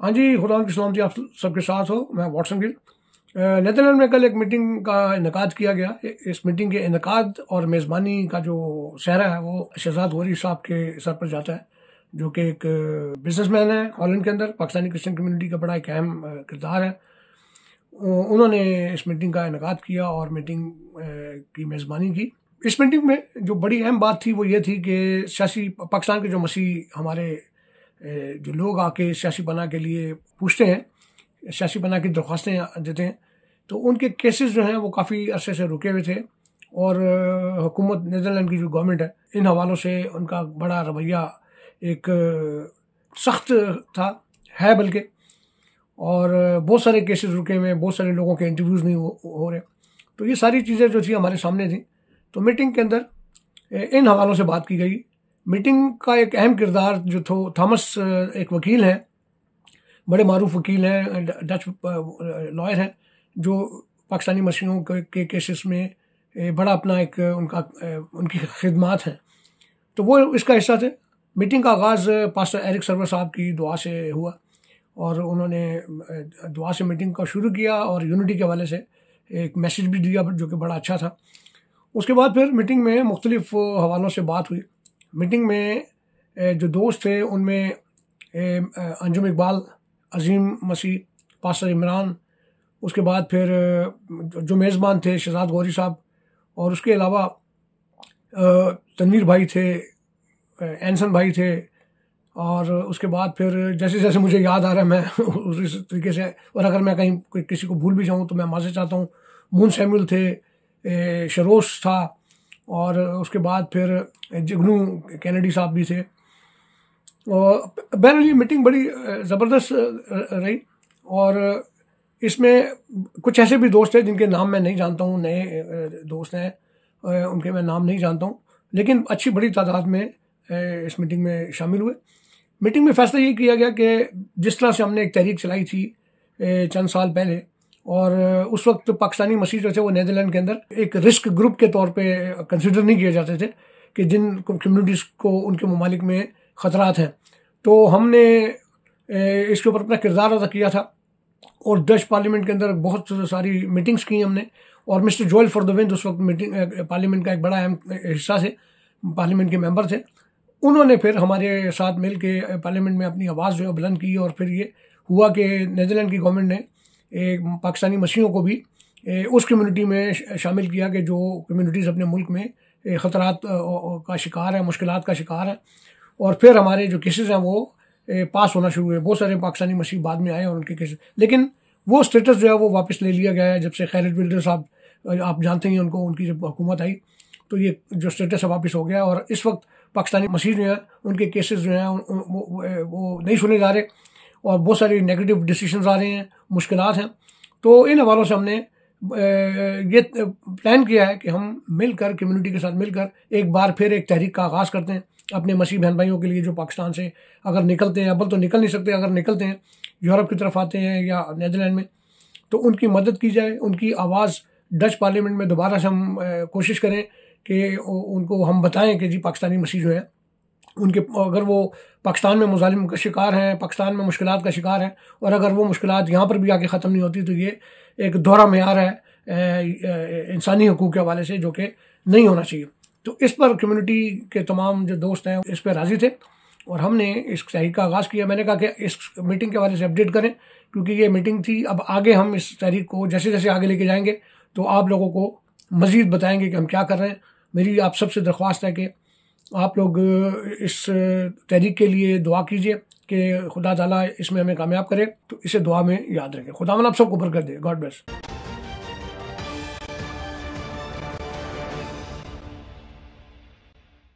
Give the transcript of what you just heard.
हाँ जी, खुदा की सलामती आप सबके साथ हो। मैं वाटसन गिल। नीदरलैंड में कल एक मीटिंग का इनेकाद किया गया। इस मीटिंग के इनेकाद और मेज़बानी का जो सहरा है वो शहजाद गौहरी साहब के सर पर जाता है, जो कि एक बिजनेसमैन है हॉलैंड के अंदर। पाकिस्तानी क्रिश्चियन कम्युनिटी का बड़ा एक अहम किरदार है। उन्होंने इस मीटिंग का इनेकाद किया और मीटिंग की मेज़बानी की। इस मीटिंग में जो बड़ी अहम बात थी वो ये थी कि सियासी पाकिस्तान के जो मसीह हमारे जो लोग आके सियासी पनाह के लिए पूछते हैं, सियासी पनाह की दरख्वास्तें देते हैं, तो उनके केसेस जो हैं वो काफ़ी अरसे से रुके हुए थे। और हुकूमत नीदरलैंड की जो गवर्नमेंट है, इन हवालों से उनका बड़ा रवैया एक सख्त था है बल्कि। और बहुत सारे केसेस रुके हुए, बहुत सारे लोगों के इंटरव्यूज़ नहीं हो रहे। तो ये सारी चीज़ें जो थी हमारे सामने थी। तो मीटिंग के अंदर इन हवालों से बात की गई। मीटिंग का एक अहम किरदार जो थॉमस एक वकील हैं, बड़े मारूफ वकील हैं, डच लॉयर हैं, जो पाकिस्तानी मसीहों के केसेस में बड़ा अपना एक उनकी खिदमात हैं, तो वो इसका हिस्सा थे। मीटिंग का आगाज़ पास्टर एरिक सर्वर साहब की दुआ से हुआ और उन्होंने दुआ से मीटिंग का शुरू किया और यूनिटी के हवाले से एक मैसेज भी दिया जो कि बड़ा अच्छा था। उसके बाद फिर मीटिंग में मुख्तलिफ हवालों से बात हुई। मीटिंग में जो दोस्त थे उनमें अंजुम इकबाल, अजीम मसीह, पास्टर इमरान, उसके बाद फिर जो मेज़बान थे शहजाद गौहरी साहब, और उसके अलावा तनवीर भाई थे, एनसन भाई थे, और उसके बाद फिर जैसे जैसे मुझे याद आ रहा है मैं उसी तरीके से, और अगर मैं कहीं किसी को भूल भी जाऊँ तो मैं माफ़ी चाहता हूँ। मून सैमुअल थे, शरोश था, और उसके बाद फिर जगनू कैनेडी साहब भी थे। और बहरहाल ये मीटिंग बड़ी ज़बरदस्त रही। और इसमें कुछ ऐसे भी दोस्त थे जिनके नाम मैं नहीं जानता हूँ, नए दोस्त हैं, उनके मैं नाम नहीं जानता हूँ, लेकिन अच्छी बड़ी तादाद में इस मीटिंग में शामिल हुए। मीटिंग में फ़ैसला ये किया गया कि जिस तरह से हमने एक तहरीक चलाई थी चंद साल पहले, और उस वक्त पाकिस्तानी मसीह जो थे वो नीदरलैंड के अंदर एक रिस्क ग्रुप के तौर पे कंसिडर नहीं किए जाते थे कि जिन कम्युनिटीज़ को उनके ममालिक में ख़तरात हैं। तो हमने इसके ऊपर अपना किरदार अदा किया था और डच पार्लियामेंट के अंदर बहुत सारी मीटिंग्स की हमने। और मिस्टर जोएल फॉरदविंद उस वक्त मीटिंग पार्लियामेंट का एक बड़ा अहम हिस्सा थे, पार्लियामेंट के मेंबर थे। उन्होंने फिर हमारे साथ मिल के पार्लियामेंट में अपनी आवाज़ जो है बुलंद की, और फिर ये हुआ कि नीदरलैंड की गवर्नमेंट ने पाकिस्तानी मसीहों को भी उस कम्युनिटी में शामिल किया कि जो कम्युनिटीज़ अपने मुल्क में ख़तरात का शिकार है, मुश्किलात का शिकार है। और फिर हमारे जो केसेस हैं वो पास होना शुरू हुए। बहुत सारे पाकिस्तानी मसीह बाद में आए और उनके केसेस, लेकिन वो स्टेटस जो है वो वापस ले लिया गया है जब से खैरत बिल्डर साहब, आप जानते हैं उनको, उनकी जब हुकूमत आई तो ये जो स्टेटस है वापस हो गया। और इस वक्त पाकिस्तानी मसीह जो है उनके केसेस जो हैं वो नहीं सुने जा रहे, और बहुत सारी नेगेटिव डिसीजंस आ रहे हैं, मुश्किलात हैं। तो इन हवालों से हमने ये प्लान किया है कि हम मिलकर, कम्युनिटी के साथ मिलकर एक बार फिर एक तहरीक का आगाज़ करते हैं अपने मसीह बहन भाइयों के लिए जो पाकिस्तान से अगर निकलते हैं, अव्वल तो निकल नहीं सकते, अगर निकलते हैं यूरोप की तरफ आते हैं या नीदरलैंड में, तो उनकी मदद की जाए। उनकी आवाज़ डच पार्लियामेंट में दोबारा से हम कोशिश करें कि उनको हम बताएं कि जी पाकिस्तानी मसीह जो है उनके, अगर वो पाकिस्तान में मुजालिम का शिकार हैं, पाकिस्तान में मुश्किलात का शिकार हैं, और अगर वो मुश्किलात यहाँ पर भी आके ख़त्म नहीं होती तो ये एक दोहरा मेयार है इंसानी हकूक़ के हवाले से, जो कि नहीं होना चाहिए। तो इस पर कम्युनिटी के तमाम जो दोस्त हैं इस पर राज़ी थे और हमने इस तहरीक का आगाज़ किया। मैंने कहा कि इस मीटिंग के हवाले से अपडेट करें, क्योंकि ये मीटिंग थी। अब आगे हम इस तहरीक को जैसे जैसे आगे लेके जाएंगे तो आप लोगों को मज़ीद बताएंगे कि हम क्या कर रहे हैं। मेरी आप सबसे दरख्वास्त है कि आप लोग इस तहरीक के लिए दुआ कीजिए कि खुदा ताला इसमें हमें कामयाब करे। तो इसे दुआ में याद रखें। खुदा आप सबको बरकत दे। God bless.